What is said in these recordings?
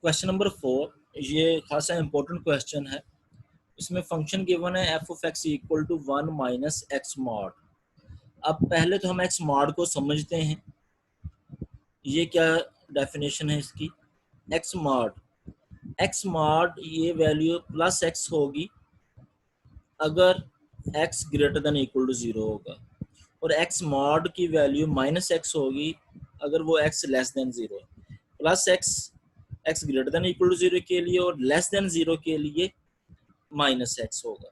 Question number 4, ये खासा important question है। इसमें फंक्शन गिवन है F of X equal to 1 minus X mod. अब पहले तो हम एक्स मॉड को समझते हैं। ये क्या डेफिनेशन है इसकी? एक्स मॉड ये वैल्यू प्लस एक्स होगी अगर X greater than equal to 0 होगा, और एक्स मॉड की वैल्यू माइनस एक्स होगी अगर वो एक्स लेस देन 0 है। Plus X X greater than equal to 0 के लिए और लेस देन 0 के लिए माइनस एक्स होगा।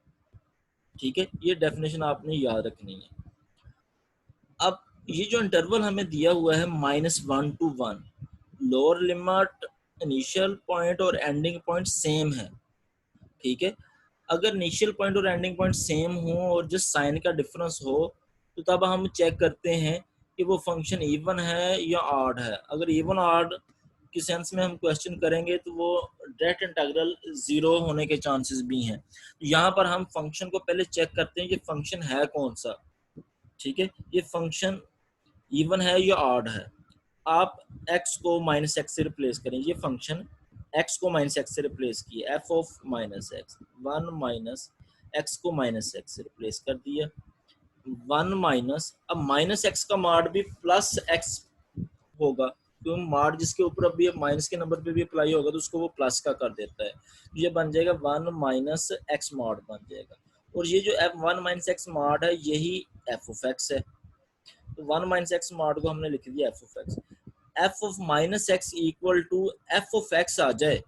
ठीक है, ये डेफिनेशन आपने याद रखनी है। अब ये जो इंटरवल हमें दिया हुआ है -1 to 1, lower limit initial point और एंडिंग पॉइंट सेम है। ठीक है, अगर इनिशियल पॉइंट और एंडिंग पॉइंट सेम हो और जस्ट साइन का डिफरेंस हो तो तब हम चेक करते हैं कि वो फंक्शन इवन है या ऑड है। अगर इवन ऑड की सेंस में हम क्वेश्चन करेंगे तो वो डायरेक्ट इंटीग्रल 0 होने के चांसेस भी हैं। यहाँ पर हम फंक्शन को पहले चेक करते हैं कि फंक्शन है कौन सा। ठीक है, ये फंक्शन इवन है या ऑड है। आप x को माइनस एक्स से रिप्लेस करें, ये फंक्शन x को माइनस एक्स से रिप्लेस किया, F of minus x, 1 minus x को माइनस एक्स से रिप्लेस कर दिया, 1 माइनस, अब माइनस एक्स का मॉड भी प्लस एक्स होगा क्योंकि मॉड जिसके ऊपर अभी माइनस के नंबर पे भी अप्लाई होगा तो उसको वो प्लस का कर देता है। ये बन जाएगा 1 माइनस एक्स मॉड बन जाएगा, और ये जो एफ 1 माइनस एक्स मॉड है यही एफ ऑफ एक्स है। तो 1 माइनस एक्स मॉड को हमने लिख दिया f of x. F of minus x equal to f of x आ जाए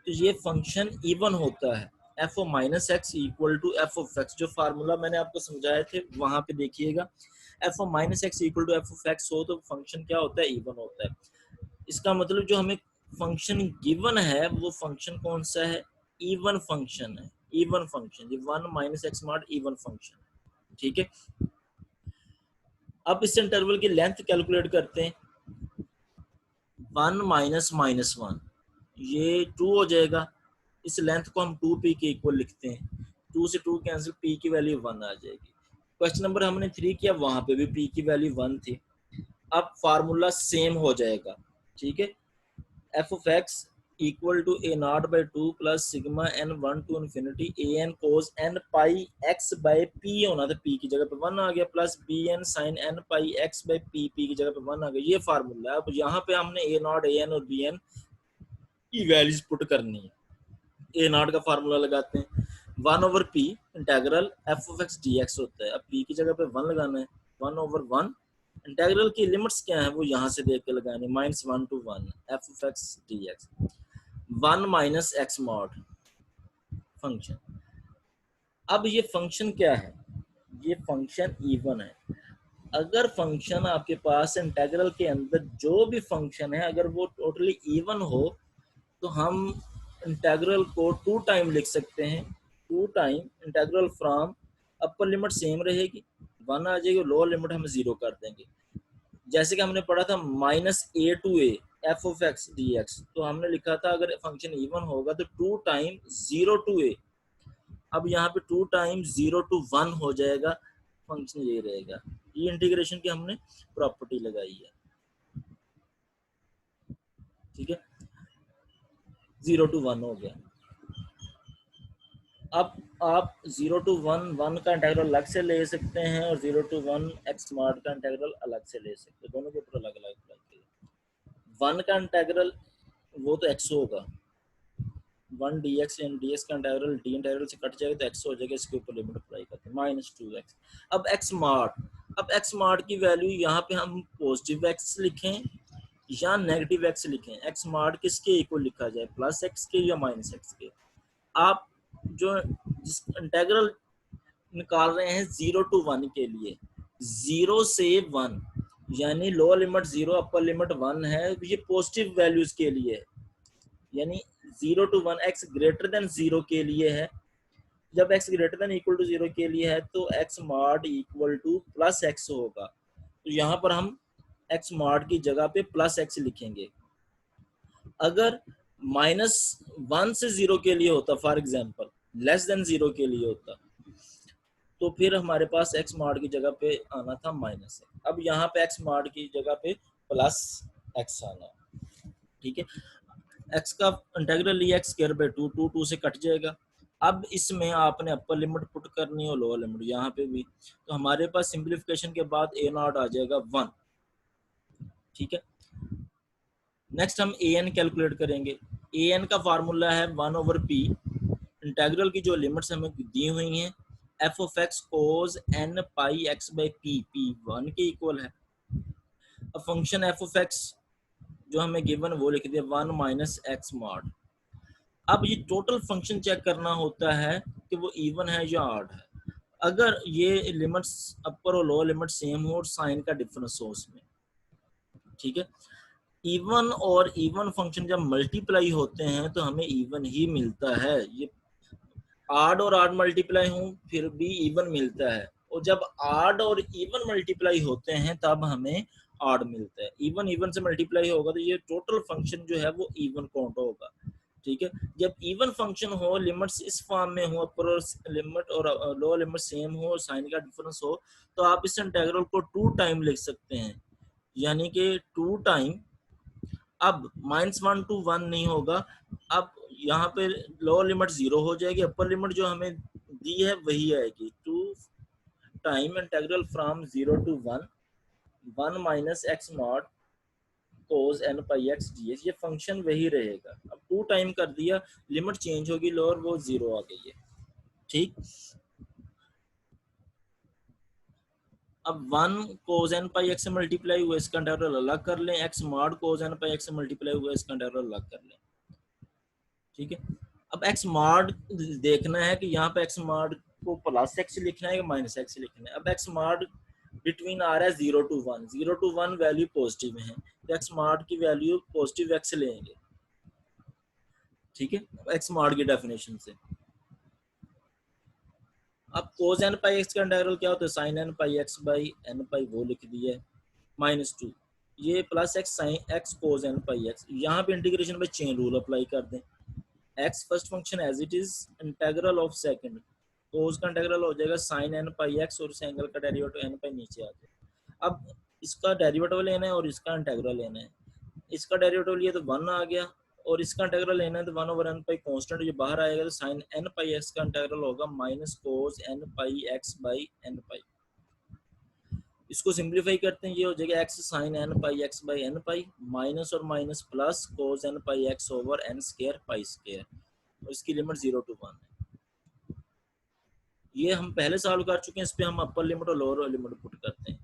तो ये फंक्शन इवन होता है। F of minus x equal to f of x, जो फार्मूला मैंने आपको समझाए थे वहां पे देखिएगा। F of minus x equal to f of x हो तो फंक्शन क्या होता है? इवन होता है। इसका मतलब जो हमें फंक्शन गिवन है वो फंक्शन कौन सा है? इवन फंक्शन है। इवन फंक्शन, ये 1 minus X mod even function. ठीक है, अब इस इंटरवल की लेंथ कैलकुलेट करते हैं। 1 माइनस माइनस 1 ये 2 हो जाएगा। इस लेंथ को हम 2p के इक्वल लिखते हैं। 2 से 2 कैंसिल, p की वैल्यू 1 आ जाएगी। क्वेश्चन नंबर हमने 3 किया, वहां पे भी p की वैल्यू 1 थी। अब फार्मूला सेम हो जाएगा। ठीक है, F of X equal to A not by 2 plus sigma n 1 to infinity A N cos n pi x by p होना था, p की जगह पे 1 आ गया, plus B N sine n pi x by p की जगह पे 1 आ गया। ये फार्मूला है। अब यहाँ पे हमने ए नॉट, ए एन और बी एन की वैल्यूज पुट करनी है। ए नॉट का फार्मूला लगाते हैं, 1 over P integral F of x D x होता है। अब पी की जगह पे 1 लगाना है, 1 ओवर 1 इंटेग्रल की लिमिट्स क्या है वो यहाँ से देख के लगानी, -1 to 1 F of x D x, 1 minus X mod function. अब ये फंक्शन क्या है? ये फंक्शन इवन है। अगर फंक्शन आपके पास इंटेग्रल के अंदर जो भी फंक्शन है अगर वो टोटली इवन हो तो हम इंटेग्रल को 2 टाइम लिख सकते हैं। 2 time integral from, upper limit same रहेगी 1 आ जाएगी, लोअर लिमिट हम 0 कर देंगे। जैसे कि हमने पढ़ा था -a to a F of x D x, तो हमने लिखा था अगर फंक्शन इवन होगा तो 2 टाइम 0 to a। अब यहाँ पे 2 टाइम 0 to 1 हो जाएगा, फंक्शन ये रहेगा। ये इंटीग्रेशन की हमने प्रॉपर्टी लगाई है। ठीक है, 0 to 1 हो गया। अब आप 0 to 1 1 का इंटीग्रल अलग से ले सकते हैं और 0 to 1 एक्स मॉड का इंटीग्रल अलग से ले सकते हैं, दोनों के ऊपर अलग अलग अप्लाई किया। 1 का इंटीग्रल वो तो x होगा, 1 dx एंड dx का इंटीग्रल d इंटीग्रल से कट जाएगा तो x हो जाएगा, इसके ऊपर लिमिट अप्लाई करते हैं -2x। अब x मॉड, अब x मॉड की वैल्यू यहाँ पे हम पॉजिटिव x लिखें या नेगेटिव x लिखें। x मॉड किसके इक्वल लिखा जाए, +x के या -x के? आप जो जिस इंटीग्रल निकाल रहे हैं 0 to 1 के लिए, 0 से 1 यानी लोअर लिमिट 0 अपर लिमिट 1 है, ये पॉजिटिव वैल्यूज के लिए है। यानी 0 to 1 x ग्रेटर देन 0 के लिए है। जब x greater than equal to 0 के लिए है तो x mod equal to +x होगा। तो यहाँ पर हम x मॉड की जगह पे +x लिखेंगे। अगर -1 से 0 के लिए होता, फॉर एग्जांपल लेस देन 0 के लिए होता, तो फिर हमारे पास x मॉड की जगह पे आना था -x। अब यहाँ पे x मॉड की जगह पे +x आना। ठीक है, एक्स का इंटीग्रल लिया एक्स स्क्वायर बाय 2, 2 से कट जाएगा। अब इसमें आपने अपर लिमिट पुट करनी है और लोअर लिमिट यहाँ पे भी, तो हमारे पास सिंप्लीफिकेशन के बाद ए नॉट आ जाएगा 1। ठीक है, नेक्स्ट हम ए एन कैलकुलेट करेंगे। ए एन का फार्मूला है 1/p, इंटीग्रल की जो लिमिट्स हमें दी हुई हैं, F of X cos N pi x by P, P 1 के इक्वल है। अब फंक्शन एफ ऑफ एक्स जो हमें गिवन वो लिख दिया 1 माइनस एक्स मॉड। अब ये टोटल फंक्शन चेक करना होता है कि वो इवन है या ऑड है। अगर ये लिमिट्स अपर और लोअर लिमिट सेम हो और साइन का डिफरेंस हो उसमें, ठीक है। इवन और इवन फंक्शन जब मल्टीप्लाई होते हैं तो हमें इवन ही मिलता है। ये आड और आड मल्टीप्लाई हो फिर भी इवन मिलता है, और जब आड और इवन मल्टीप्लाई होते हैं तब हमें आड मिलता है। इवन इवन से मल्टीप्लाई होगा तो ये टोटल फंक्शन जो है वो इवन काउंट होगा। ठीक है, जब इवन फंक्शन हो, लिमिट्स इस फॉर्म में हो, अपर लिमिट और लोअर लिमिट सेम हो और साइन का डिफरेंस हो, तो आप इस इंटीग्रल को 2 टाइम लिख सकते हैं, यानी कि 2 टाइम। अब -1 to 1 नहीं होगा, अब यहाँ पे लोअर लिमिट 0 हो जाएगी, अपर लिमिट जो हमें दी है वही आएगी। 2 time integral from 0 to 1, 1 minus X not cos N pi X D X, ये फंक्शन वही रहेगा। अब 2 टाइम कर दिया, लिमिट चेंज होगी लोअर, वो 0 आ गई है। ठीक, अब 1 कोस एन पाई एक्स से मल्टीप्लाई हुआ, इसका इंटीग्रल अलग कर लें, एक्स मॉड कोस एन पाई एक्स से मल्टीप्लाई हुआ, इसका इंटीग्रल अलग कर लें। ठीक है, अब एक्स मॉड देखना है कि यहाँ पे एक्स मॉड को प्लस एक्स लिखना है या माइनस एक्स लिखना है। अब एक्स मॉड बिटवीन आ रहा है 0 to 1, 0 to 1 वैल्यू पॉजिटिव है, तो एक्स मॉड की वैल्यू पॉजिटिव एक्स लेंगे। ठीक है, एक्स मॉड की डेफिनेशन से अब कोस एन पाई एक्स का इंटीग्रल क्या होता है, sine n pi x by n pi, वो लिख दिया है, -2 ये plus x sine x cos N pi x. यहाँ पे इंटीग्रेशन में चेन रूल अप्लाई कर दें, x first function as it is, integral of second, तो उसका इंटीग्रल हो जाएगा साइन एन पाई एक्स और इस एंगल का डेरिवेटिव एन पाई नीचे आ जाएगा। अब इसका डेरिवेटिव लेना है और इसका इंटीग्रल लेना है, इसका डेरिवेटिव लिए तो 1 आ गया, और इसका इंटीग्रल लेना है तो 1/n पाई कांस्टेंट जो बाहर आएगा, तो साइन एन पाई एक्स का इंटीग्रल होगा minus cos N pi x by n pi. इसको सिंप्लीफाई करते हैं, ये हो जाएगा x sine n pi x by n pi, minus और minus plus cos N pi x over N square pi square, और इसकी लिमिट 0 to 1 है। ये हम पहले सॉल्व कर चुके हैं, इस पे हम अपर लिमिट और लोअर लिमिट पुट करते हैं।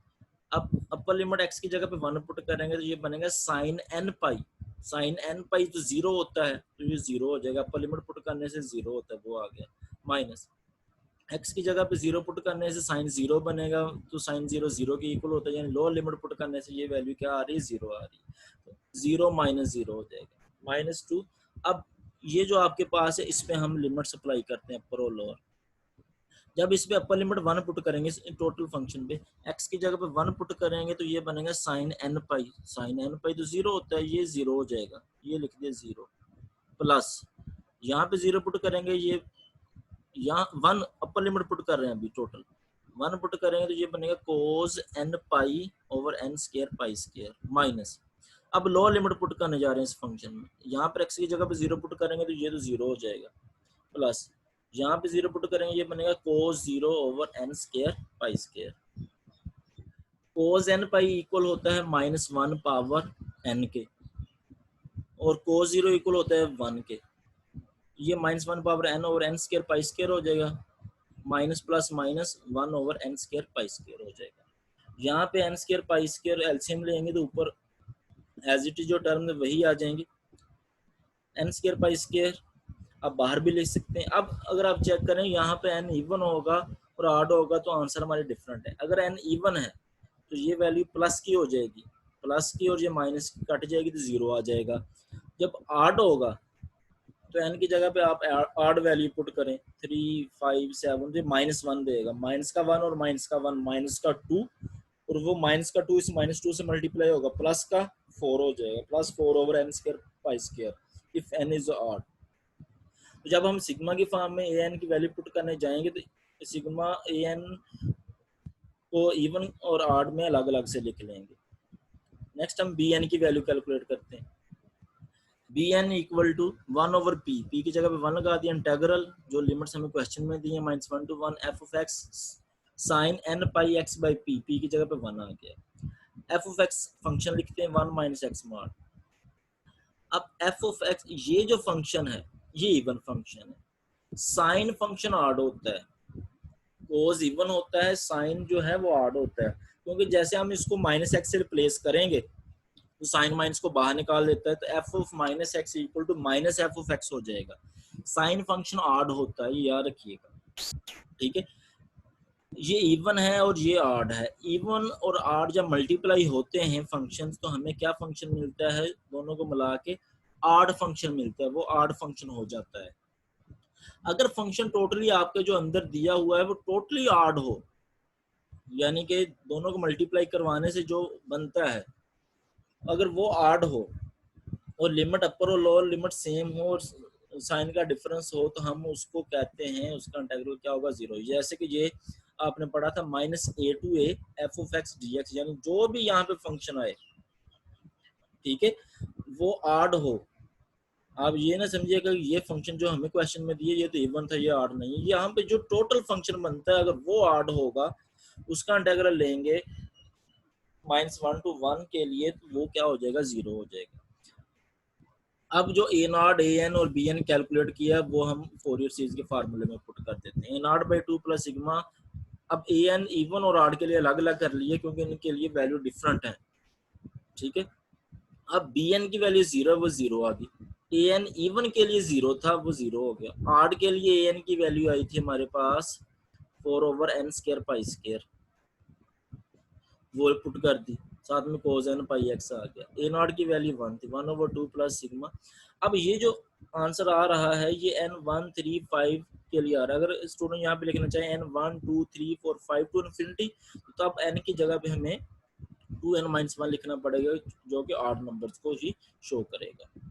अब अपर लिमिट एक्स की जगह पे 1 पुट करेंगे तो ये बनेगा साइन एन पाई, साइन एन पाई तो 0 होता है, तो ये 0 हो जाएगा, अपर लिमिट पुट करने से 0 होता है, वो आ गया, माइनस एक्स की जगह पे 0 पुट करने से साइन 0 बनेगा, तो साइन 0 0 के इक्वल होता है, यानी लोअर लिमिट पुट करने से ये वैल्यू क्या आ रही है, 0 आ रही है, तो 0 माइनस 0 हो जाएगा, -2। अब ये जो आपके पास है इस पे हम लिमिट सप्लाई करते हैं अपर और लोअर। जब इस पे अपर लिमिट 1 पुट करेंगे टोटल फंक्शन पे, एक्स की जगह पे 1 पुट करेंगे तो ये बनेगा साइन एन पाई, साइन एन पाई तो 0 होता है, ये 0 हो जाएगा, ये लिख दिया 0, प्लस यहाँ पे 0 पुट करेंगे, ये यहाँ 1 अपर लिमिट पुट कर रहे हैं अभी, टोटल 1 पुट करेंगे तो ये बनेगा cos N pi over N square pi square, minus अब लोअर लिमिट पुट करने जा रहे हैं इस फंक्शन में, यहाँ पर एक्स की जगह पे 0 पुट करेंगे तो ये तो 0 हो जाएगा, प्लस यहाँ पे 0 पुट करेंगे, ये बनेगा cos 0 over N square pi square. Cos N pi equal होता है -1 पावर एन के, और कोस 0 इक्वल होता है 1 के, ये -1 power N over N square pi square हो जाएगा, minus plus minus 1 over N square pi square हो जाएगा। यहाँ पे N square pi square LCM लेंगे तो ऊपर एज इट इज जो टर्म है वही आ जाएंगे, एन स्क्वायर पाई स्क्वायर आप बाहर भी लिख सकते हैं। अब अगर आप चेक करें यहाँ पे एन इवन होगा और ऑड होगा तो आंसर हमारे डिफरेंट है। अगर एन इवन है तो ये वैल्यू प्लस की हो जाएगी, प्लस की, और ये माइनस की कट जाएगी तो 0 आ जाएगा। जब ऑड होगा तो एन की जगह पे आप ऑड वैल्यू पुट करें, 3 5 7, तो -1 देगा, माइनस का 1 और माइनस का 1 माइनस का 2, और वो माइनस का 2 इस -2 से मल्टीप्लाई होगा, प्लस का 4 हो जाएगा, +4 over N square pi square if N is odd. तो जब हम सिग्मा की फॉर्म में ए एन की वैल्यू पुट करने जाएंगे तो सिग्मा ए एन को इवन और ऑड में अलग अलग से लिख लेंगे। नेक्स्ट हम बी एन की वैल्यू कैलकुलेट करते हैं। B N equal to 1/p, p की जगह पे 1 लगा दिया, इंटेग्रल जो लिमिट्स हमें क्वेश्चन में दी है -1 to 1 f of x sine n pi x by p, p की जगह पे 1 आ गया। f ऑफ x फंक्शन लिखते हैं 1 माइनस एक्स मॉड। अब f ऑफ x ये जो फंक्शन है ये इवन फंक्शन है, साइन फंक्शन ऑड होता है, कोस इवन होता है, साइन जो है वो ऑड होता है, क्योंकि जैसे हम इसको माइनस एक्स से रिप्लेस करेंगे तो साइन माइनस को बाहर निकाल देता है, तो F of minus x equal to minus F of x हो जाएगा। साइन फंक्शन ऑड होता है, ये याद रखिएगा, ठीक है। ये इवन है और ये ऑड है। इवन और ऑड जब मल्टीप्लाई होते हैं फंक्शंस तो हमें क्या फंक्शन मिलता है, दोनों को मिला के ऑड फंक्शन मिलता है, वो ऑड फंक्शन हो जाता है। अगर फंक्शन टोटली आपके जो अंदर दिया हुआ है वो टोटली ऑड हो, यानी कि दोनों को मल्टीप्लाई करवाने से जो बनता है अगर वो ऑड हो और लिमिट अपर और लोअर लिमिट सेम हो और साइन का डिफरेंस हो, तो हम उसको कहते हैं, उसका इंटीग्रल क्या होगा, 0। जैसे कि ये आपने पढ़ा था -a to a f of x dx, यानी जो भी यहाँ पे फंक्शन आए, ठीक है, वो ऑड हो। आप ये ना समझिएगा ये फंक्शन जो हमें क्वेश्चन में दिए ये तो इवन था, ये ऑड नहीं है। यहाँ पे जो टोटल फंक्शन बनता है अगर वो ऑड होगा उसका इंटीग्रल लेंगे -1 to 1 के लिए, तो वो क्या हो जाएगा, 0 हो जाएगा। अब जो ए नॉट, ए एन और बी एन कैलकुलेट किया वो हम फोरियर सीरीज के फार्मूले में पुट कर देते हैं। ए नॉट बाई 2 प्लस सिग्मा। अब ए एन इवन और ऑड के लिए अलग अलग कर लिए क्योंकि इनके लिए वैल्यू डिफरेंट है, ठीक है। अब बी एन की वैल्यू 0 वो 0 आ गई, ए एन इवन के लिए 0 था वो 0 हो गया। ऑड के लिए ए एन की वैल्यू आई थी हमारे पास 4/n² पाई स्क्वायर, वो पुट कर दी, साथ में cos n पाई x आ गया। ए नॉट की वैल्यू 1 थी, 1/2 प्लस सिग्मा। अब ये जो आंसर आ रहा है ये n1 3 5 के लिए आ रहा है। अगर स्टूडेंट यहाँ पे लिखना चाहे n1 2 3 4 5 टू इन्फिनिटी, तो अब n की जगह पे हमें 2n-1 लिखना पड़ेगा जो कि 8 नंबर्स को ही शो करेगा।